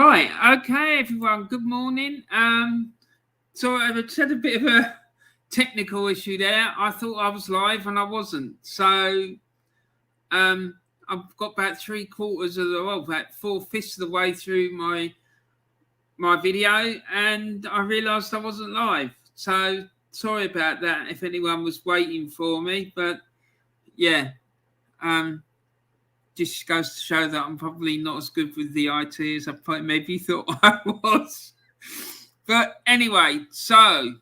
Right, okay, everyone. Good morning. So I've had a bit of a technical issue there. I thought I was live and I wasn't. So I've got about 3/4 of the about 4/5 of the way through my video, and I realised I wasn't live. So sorry about that if anyone was waiting for me, but yeah, just goes to show that I'm probably not as good with the IT as I maybe thought I was. But anyway, so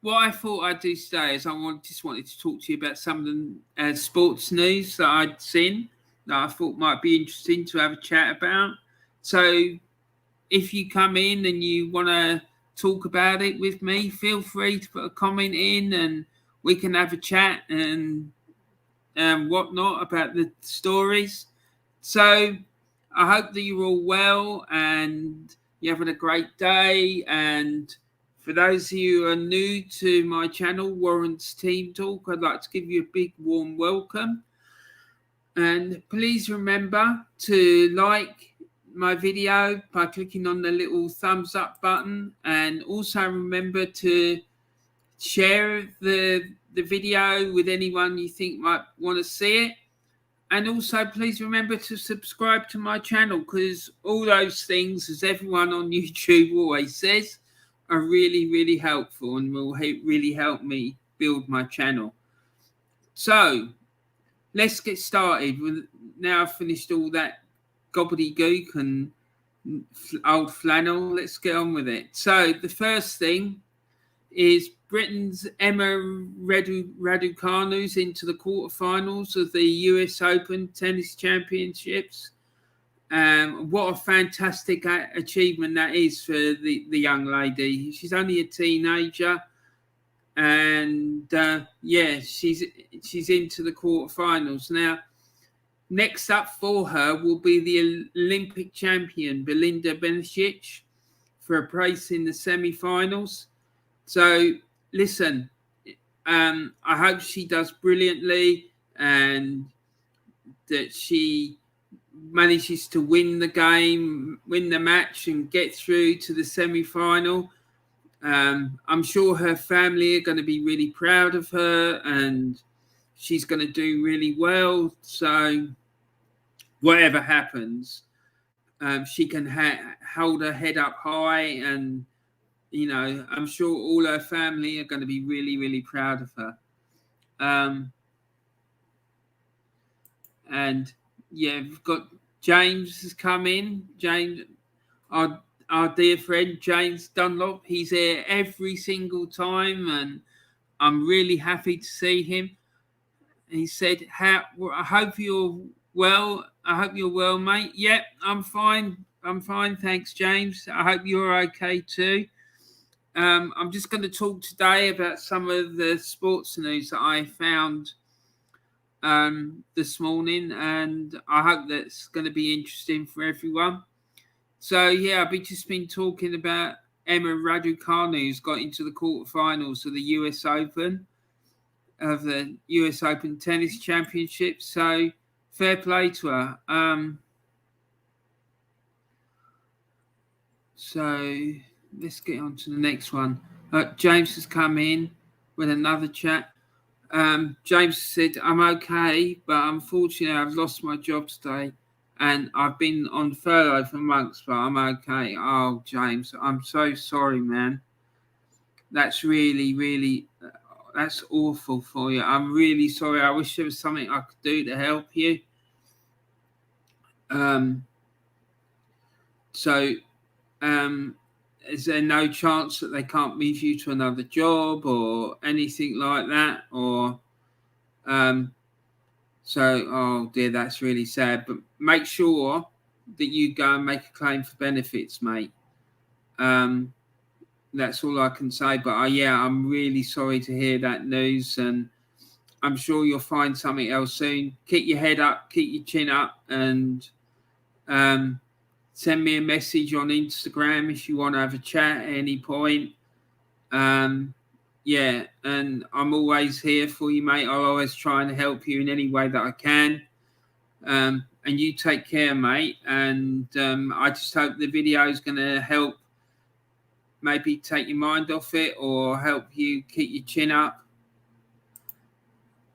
what I thought I'd do today is just wanted to talk to you about some of the sports news that I'd seen that I thought might be interesting to have a chat about. So if you come in and you want to talk about it with me, feel free to put a comment in and we can have a chat and whatnot about the stories. So I hope that you're all well and you're having a great day. And for those of you who are new to my channel, Warren's Team Talk, I'd like to give you a big warm welcome. And please remember to like my video by clicking on the little thumbs up button, and also remember to share the video with anyone you think might want to see it. And also please remember to subscribe to my channel, because all those things, as everyone on YouTube always says, are really, really helpful and will really help me build my channel. So let's get started. Now I've finished all that gobbledygook and old flannel, let's get on with it. So the first thing is Britain's Emma Raducanu's into the quarterfinals of the US Open Tennis Championships. What a fantastic achievement that is for the young lady. She's only a teenager, and she's into the quarterfinals. Now, next up for her will be the Olympic champion Belinda Bencic for a place in the semi-finals. So listen, I hope she does brilliantly and that she manages to win the game, win the match and get through to the semi-final. I'm sure her family are going to be really proud of her and she's going to do really well. So whatever happens, she can hold her head up high, and I'm sure all her family are going to be really, really proud of her. And yeah, we've got James has come in. James, our dear friend James Dunlop, he's here every single time, and I'm really happy to see him. He said, I hope you're well. I hope you're well, mate. Yep, I'm fine. I'm fine. Thanks, James. I hope you're okay too. I'm just going to talk today about some of the sports news that I found this morning, and I hope that's going to be interesting for everyone. So, yeah, I've just been talking about Emma Raducanu, who's got into the quarterfinals of the US Open, of the US Open Tennis Championship. So, fair play to her. So let's get on to the next one. James has come in with another chat. James said, I'm okay, but unfortunately I've lost my job today and I've been on furlough for months, but I'm okay. Oh, James, I'm so sorry, man. That's really, really, that's awful for you. I'm really sorry. I wish there was something I could do to help you. Is there no chance that they can't move you to another job or anything like that? Or, oh dear, that's really sad. But make sure that you go and make a claim for benefits, mate. That's all I can say. But I'm really sorry to hear that news, and I'm sure you'll find something else soon. Keep your head up, keep your chin up, and send me a message on Instagram if you want to have a chat at any point. And I'm always here for you, mate. I'll always try and help you in any way that I can. And And you take care, mate. And I just hope the video is going to help maybe take your mind off it or help you keep your chin up.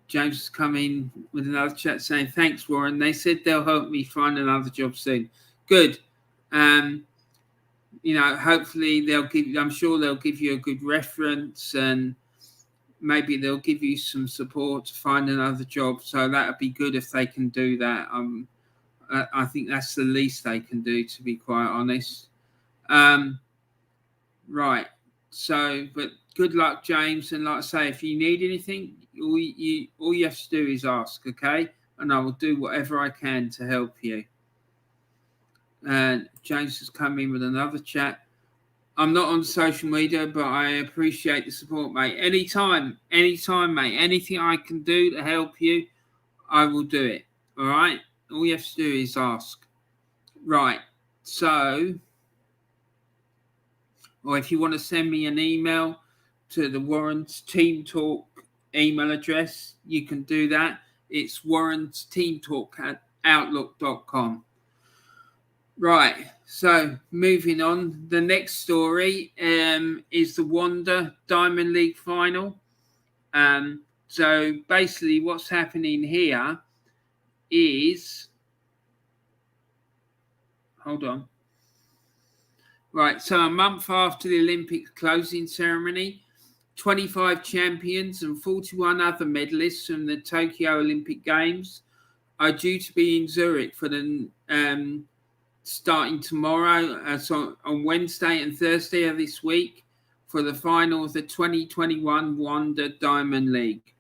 James has come in with another chat saying, thanks, Warren. They said they'll help me find another job soon. Good. Hopefully I'm sure they'll give you a good reference, and maybe they'll give you some support to find another job. So that would be good if they can do that. I think that's the least they can do, to be quite honest. Right. So, but good luck, James. And like I say, if you need anything, all you have to do is ask, okay? And I will do whatever I can to help you. And James has come in with another chat. I'm not on social media, but I appreciate the support, mate. Anytime, mate. Anything I can do to help you, I will do it. All right? All you have to do is ask. Right. So, or if you want to send me an email to the Warren's Team Talk email address, you can do that. It's Warren's Team Talk at outlook.com. Right, so moving on. The next story is the Wanda Diamond League final. So basically what's happening here is... Hold on. Right, so a month after the Olympics closing ceremony, 25 champions and 41 other medalists from the Tokyo Olympic Games are due to be in Zurich for the... starting tomorrow, so on Wednesday and Thursday of this week, for the final of the 2021 Wanda Diamond League.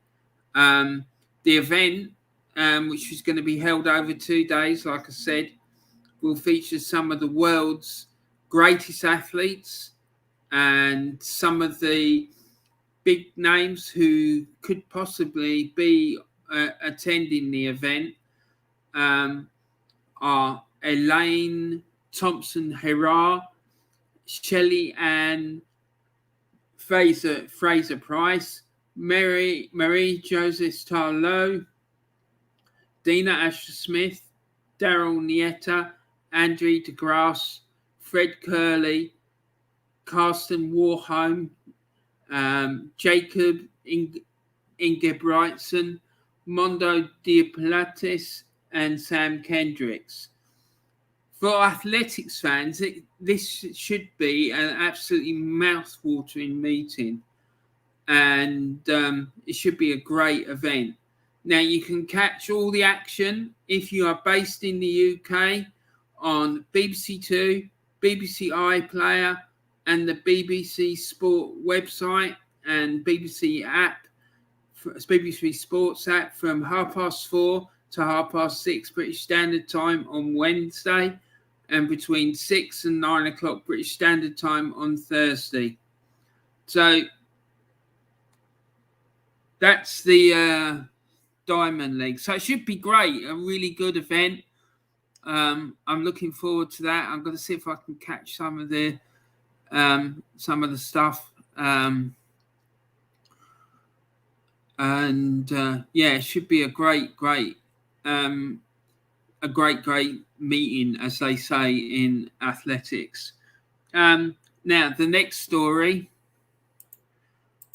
The event, which is going to be held over 2 days, like I said, will feature some of the world's greatest athletes and some of the big names who could possibly be attending the event are Elaine Thompson-Herah, Shelly-Ann, Fraser-Pryce, Marie-Josee, Dina Asher-Smith, Daryl Nieta, Andre DeGrasse, Fred Curley, Karsten Warholm, Jacob Ingebrigtsen, Mondo Diaplatis, and Sam Kendricks. For athletics fans, this should be an absolutely mouth-watering meeting, and it should be a great event. Now, you can catch all the action if you are based in the UK on BBC Two, BBC iPlayer, and the BBC Sport website and BBC Sports app from 4:30 to 6:30 British Standard Time on Wednesday, and between 6 and 9 o'clock British Standard Time on Thursday. So that's the Diamond League. So it should be great, a really good event. I'm looking forward to that. I'm going to see if I can catch some of the stuff. It should be a great meeting, as they say in athletics. Now, the next story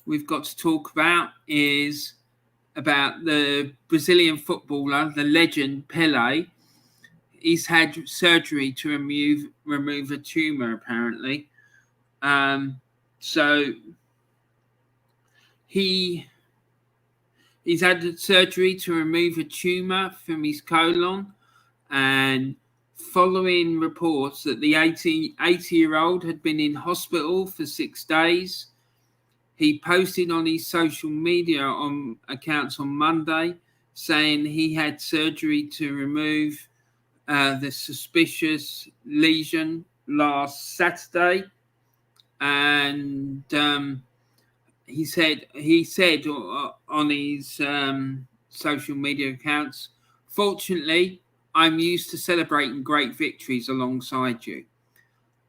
we've got to talk about is about the Brazilian footballer, the legend Pele. He's had surgery to remove a tumor, apparently. So he's had surgery to remove a tumor from his colon, and following reports that the 80-year-old had been in hospital for 6 days, he posted on his social media accounts on Monday saying he had surgery to remove the suspicious lesion last Saturday, and he said on his social media accounts, "Fortunately, I'm used to celebrating great victories alongside you."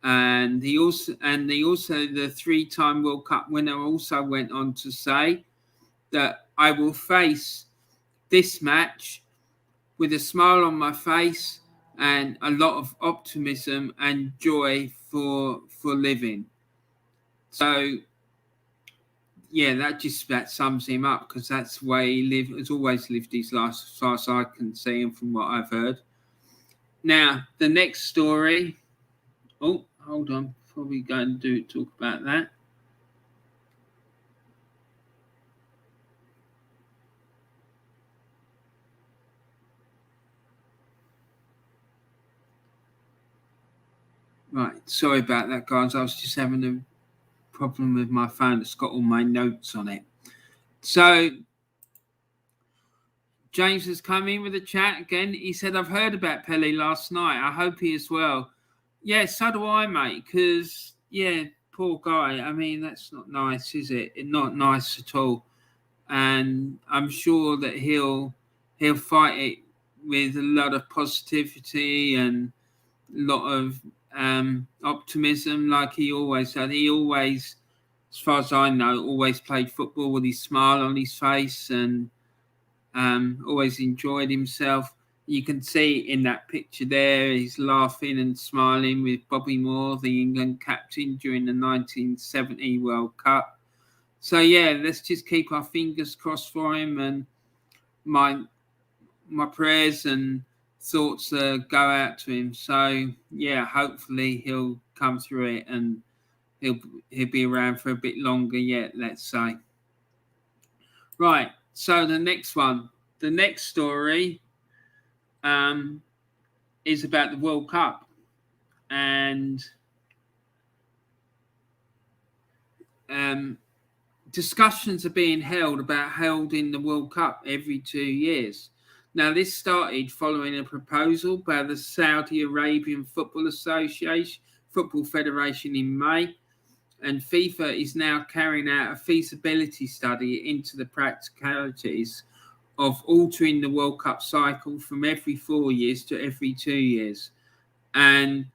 And the 3-time World Cup winner also went on to say that I will face this match with a smile on my face and a lot of optimism and joy for living. So, yeah, that just about sums him up, because that's the way he has always lived his life, as far as I can see and from what I've heard. Now, the next story. Oh, hold on. Before we go and talk about that. Right, sorry about that, guys. I was just having a problem with my phone that's got all my notes on it. So, James has come in with a chat again. He said, I've heard about Pele last night. I hope he is well. Yeah, so do I, mate, because, yeah, poor guy. I mean, that's not nice, is it? It's not nice at all. And I'm sure that he'll fight it with a lot of positivity and a lot of optimism, like he always had. He always, as far as I know, always played football with his smile on his face and always enjoyed himself. You can see in that picture there, he's laughing and smiling with Bobby Moore, the England captain during the 1970 World Cup. So, yeah, let's just keep our fingers crossed for him, and my prayers and thoughts go out to him. So, yeah, hopefully he'll come through it and he'll be around for a bit longer yet, let's say. Right, so the next story is about the World Cup, and discussions are being held about holding the World Cup every 2 years. Now, this started following a proposal by the Saudi Arabian Football Federation in May, and FIFA is now carrying out a feasibility study into the practicalities of altering the World Cup cycle from every 4 years to every 2 years. And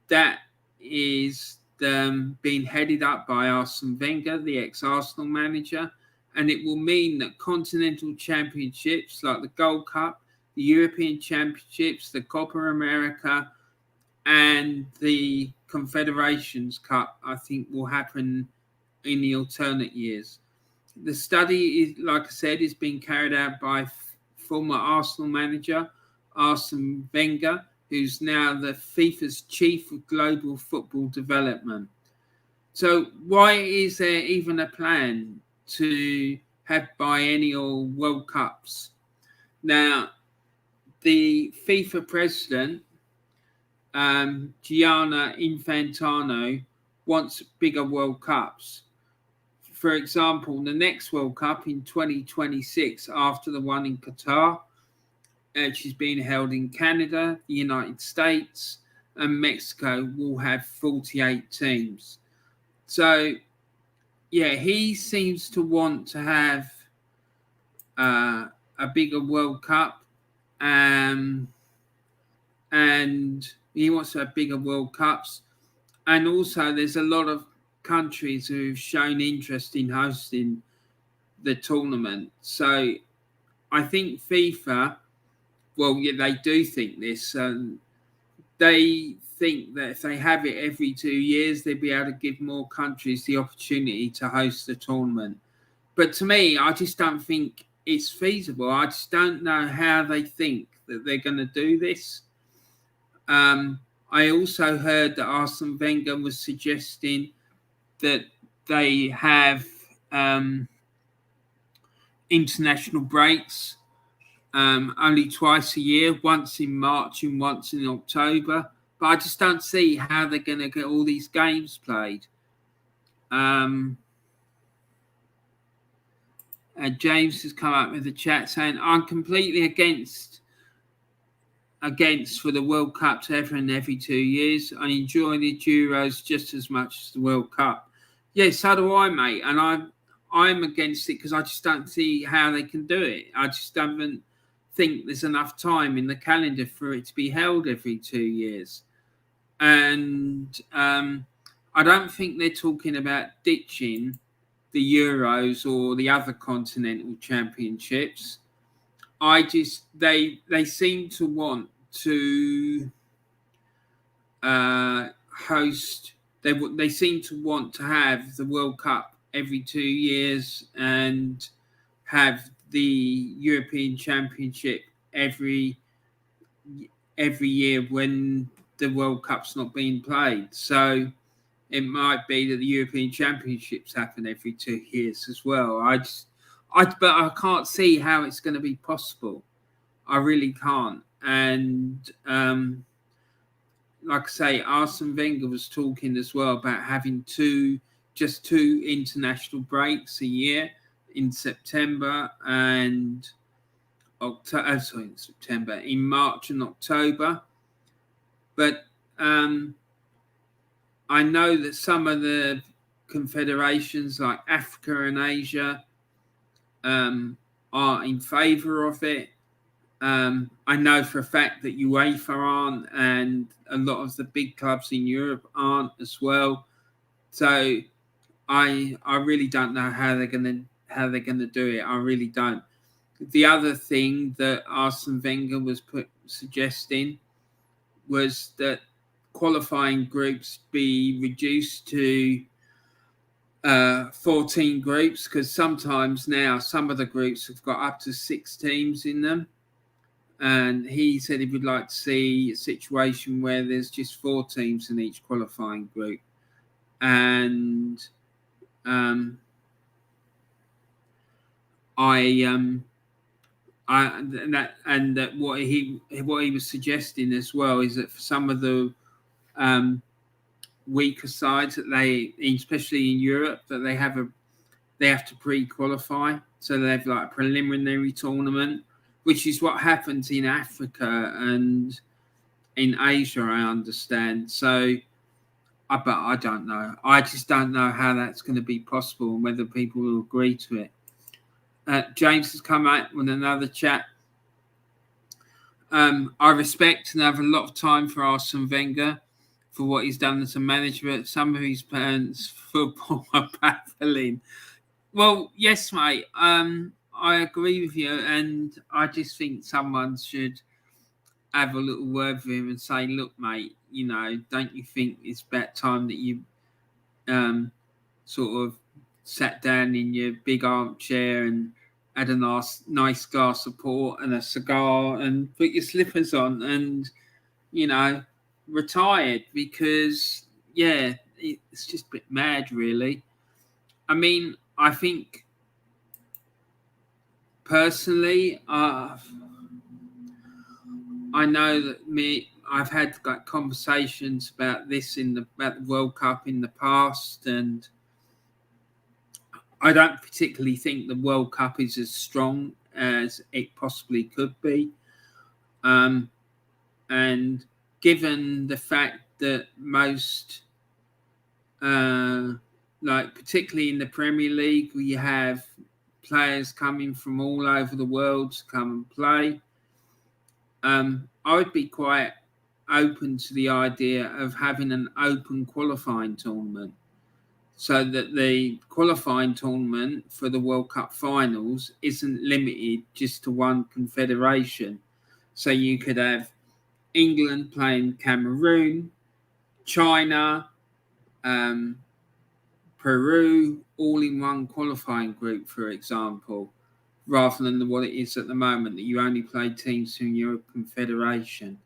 that is being headed up by Arsene Wenger, the ex-Arsenal manager, and it will mean that continental championships like the Gold Cup, the European Championships, the Copa America, and the Confederations Cup, I think, will happen in the alternate years. The study is, like I said, is being carried out by former Arsenal manager Arsene Wenger, who's now the FIFA's chief of global football development. So why is there even a plan to have biennial World Cups? Now, the FIFA president, Gianni Infantino, wants bigger World Cups. For example, the next World Cup in 2026, after the one in Qatar, which is being held in Canada, the United States, and Mexico, will have 48 teams. So, yeah, he seems to want to have a bigger World Cup, and he wants to have bigger World Cups. And also, there's a lot of countries who've shown interest in hosting the tournament. So, I think FIFA, well, yeah, they do think this. They think that if they have it every 2 years, they'll be able to give more countries the opportunity to host the tournament. But to me, I just don't think it's feasible. I just don't know how they think that they're going to do this. I also heard that Arsene Wenger was suggesting that they have international breaks only twice a year, once in March and once in October. But I just don't see how they're going to get all these games played. James has come up with a chat saying, I'm completely against for the World Cup to happen every 2 years. I enjoy the Euros just as much as the World Cup. Yeah, so do I, mate. And I'm against it because I just don't see how they can do it. I just don't think there's enough time in the calendar for it to be held every 2 years. And I don't think they're talking about ditching the Euros or the other continental championships. they seem to want to host. They seem to want to have the World Cup every 2 years and have the European Championship every year when the World Cup's not being played. So it might be that the European Championships happen every 2 years as well. But I can't see how it's going to be possible. I really can't. And like I say, Arsene Wenger was talking as well about having just two international breaks a year in September and in March and October. But I know that some of the confederations like Africa and Asia are in favour of it. I know for a fact that UEFA aren't, and a lot of the big clubs in Europe aren't as well. So I really don't know how they're gonna do it. I really don't. The other thing that Arsene Wenger was suggesting was that qualifying groups be reduced to 14 groups, because sometimes now some of the groups have got up to 6 teams in them. And he said he would like to see a situation where there's just 4 teams in each qualifying group. And what he was suggesting as well is that for some of the weaker sides that especially in Europe, that they have to pre-qualify, so they have like a preliminary tournament, which is what happens in Africa and in Asia, I understand. So, but I don't know. I just don't know how that's going to be possible and whether people will agree to it. James has come out with another chat. I respect and have a lot of time for Arsene Wenger for what he's done as a manager, but some of his plans football are baffling. Well, yes, mate. I agree with you, and I just think someone should have a little word with him and say, "Look, mate, don't you think it's about time that you sort of sat down in your big armchair and had a nice glass of port and a cigar and put your slippers on and, retired?" Because, yeah, it's just a bit mad, really. I mean, I think personally, I know that I've had conversations about this about the World Cup in the past, and I don't particularly think the World Cup is as strong as it possibly could be. And given the fact that most, particularly in the Premier League, we have players coming from all over the world to come and play, I would be quite open to the idea of having an open qualifying tournament, so that the qualifying tournament for the World Cup finals isn't limited just to one confederation. So you could have England playing Cameroon, China, Peru, all in one qualifying group, for example, rather than what it is at the moment, that you only play teams from your confederation.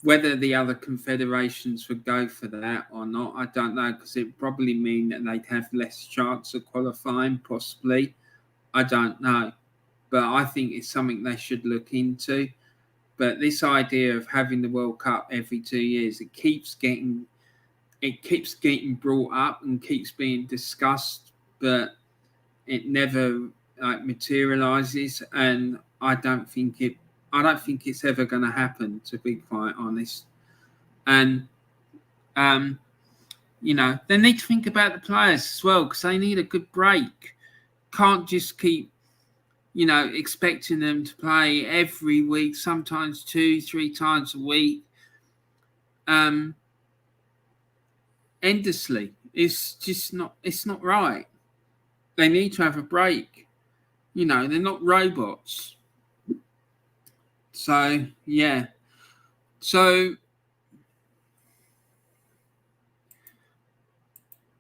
Whether the other confederations would go for that or not, I don't know, because it would probably mean that they'd have less chance of qualifying, possibly. I don't know. But I think it's something they should look into. But this idea of having the World Cup every 2 years, it keeps getting brought up and keeps being discussed, but it never materializes, and I don't think it's ever going to happen, to be quite honest. And they need to think about the players as well, because they need a good break. Can't just keep expecting them to play every week, sometimes 2-3 times a week, endlessly. It's not right. They need to have a break. You know, they're not robots. So, yeah. So,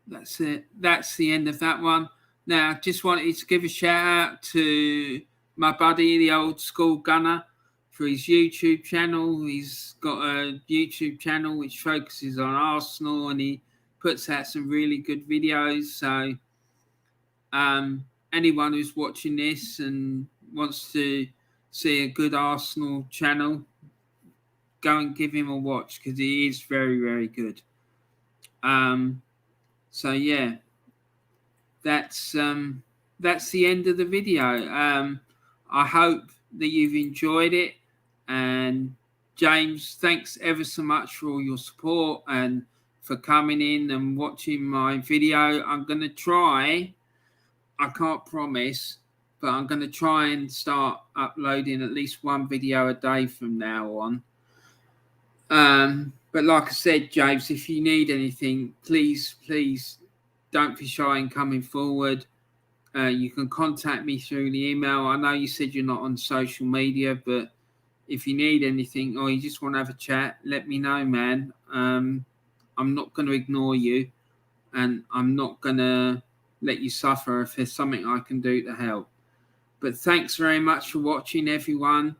that's it. That's the end of that one. Now, just wanted to give a shout out to my buddy, the old school gunner, for his YouTube channel. He's got a YouTube channel which focuses on Arsenal, and he puts out some really good videos. So, anyone who's watching this and wants to see a good Arsenal channel, go and give him a watch because he is very, very good. So yeah, that's the end of the video. I hope that you've enjoyed it, and James, thanks ever so much for all your support and for coming in and watching my video. I'm gonna try. I can't promise, but I'm going to try and start uploading at least one video a day from now on. But like I said, James, if you need anything, please don't be shy in coming forward. You can contact me through the email. I know you said you're not on social media, but if you need anything or you just want to have a chat, let me know, man. I'm not going to ignore you, and I'm not going to let you suffer if there's something I can do to help. But thanks very much for watching, everyone.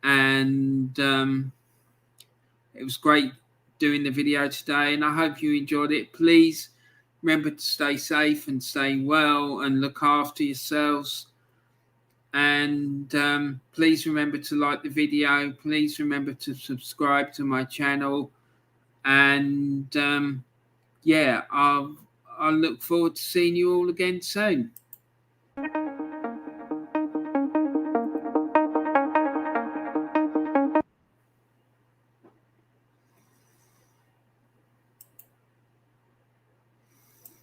And it was great doing the video today, and I hope you enjoyed it. Please remember to stay safe and stay well and look after yourselves. And please remember to like the video. Please remember to subscribe to my channel. And yeah, I'll look forward to seeing you all again soon.